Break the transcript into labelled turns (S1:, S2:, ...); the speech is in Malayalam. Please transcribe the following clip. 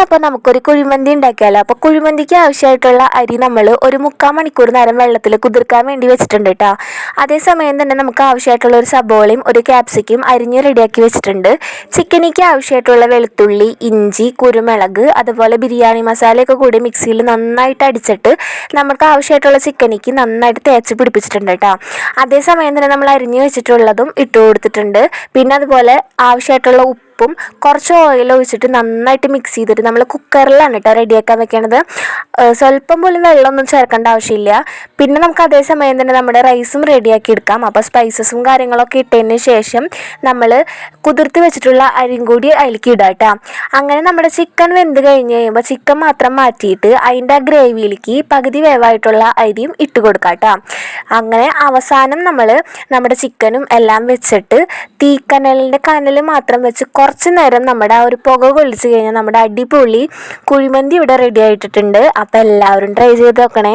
S1: അപ്പോൾ നമുക്കൊരു കുഴിമന്തി ഉണ്ടാക്കിയാലോ. അപ്പോൾ കുഴിമന്തിക്ക് ആവശ്യമായിട്ടുള്ള അരി നമ്മൾ ഒരു 3/4 മണിക്കൂർ നേരം വെള്ളത്തിൽ കുതിർക്കാൻ വേണ്ടി വെച്ചിട്ടുണ്ട് കേട്ടോ. അതേസമയം തന്നെ നമുക്ക് ആവശ്യമായിട്ടുള്ള ഒരു സബോളയും ഒരു ക്യാപ്സിക്കും അരിഞ്ഞ് റെഡിയാക്കി വെച്ചിട്ടുണ്ട്. ചിക്കനിക്ക് ആവശ്യമായിട്ടുള്ള വെളുത്തുള്ളി, ഇഞ്ചി, കുരുമുളക്, അതുപോലെ ബിരിയാണി മസാലയൊക്കെ കൂടി മിക്സിയിൽ നന്നായിട്ട് അടിച്ചിട്ട് നമുക്ക് ആവശ്യമായിട്ടുള്ള ചിക്കനിക്ക് നന്നായിട്ട് തേച്ച് പിടിപ്പിച്ചിട്ടുണ്ട് കേട്ടോ. അതേസമയം തന്നെ നമ്മൾ അരിഞ്ഞ് വെച്ചിട്ടുള്ളതും ഇട്ട് കൊടുത്തിട്ടുണ്ട്. പിന്നെ അതുപോലെ ആവശ്യമായിട്ടുള്ള ഉപ്പും കുറച്ച് ഓയിൽ ഒഴിച്ചിട്ട് നന്നായിട്ട് മിക്സ് ചെയ്തിട്ട് നമ്മൾ കുക്കറിലാണ് കേട്ടോ റെഡിയാക്കാൻ വെക്കണത്. സ്വല്പം പോലും വെള്ളമൊന്നും ചേർക്കേണ്ട ആവശ്യമില്ല. പിന്നെ നമുക്ക് അതേസമയം തന്നെ നമ്മുടെ റൈസും റെഡിയാക്കി എടുക്കാം. അപ്പോൾ സ്പൈസസും കാര്യങ്ങളൊക്കെ ഇട്ടതിന് ശേഷം നമ്മൾ കുതിർത്ത് വെച്ചിട്ടുള്ള അരിയും കൂടി അതിലേക്ക് ഇടാം കേട്ടോ. അങ്ങനെ നമ്മുടെ ചിക്കൻ വെന്ത് കഴിഞ്ഞ് കഴിയുമ്പോൾ ചിക്കൻ മാത്രം മാറ്റിയിട്ട് അതിൻ്റെ ആ ഗ്രേവിയിലേക്ക് പകുതി വേവായിട്ടുള്ള അരിയും ഇട്ട് കൊടുക്കാം കേട്ടോ. അങ്ങനെ അവസാനം നമ്മൾ നമ്മുടെ ചിക്കനും എല്ലാം വെച്ചിട്ട് തീക്കനലിൻ്റെ കനൽ മാത്രം വെച്ച് കുറച്ച് നേരം നമ്മുടെ ആ ഒരു പുക കൊള്ളിച്ച് കഴിഞ്ഞാൽ നമ്മുടെ അടിപൊളി കുഴിമന്തി ഇവിടെ റെഡി ആയിട്ടുണ്ട്. അപ്പോൾ എല്ലാവരും ട്രൈ ചെയ്ത് നോക്കണേ.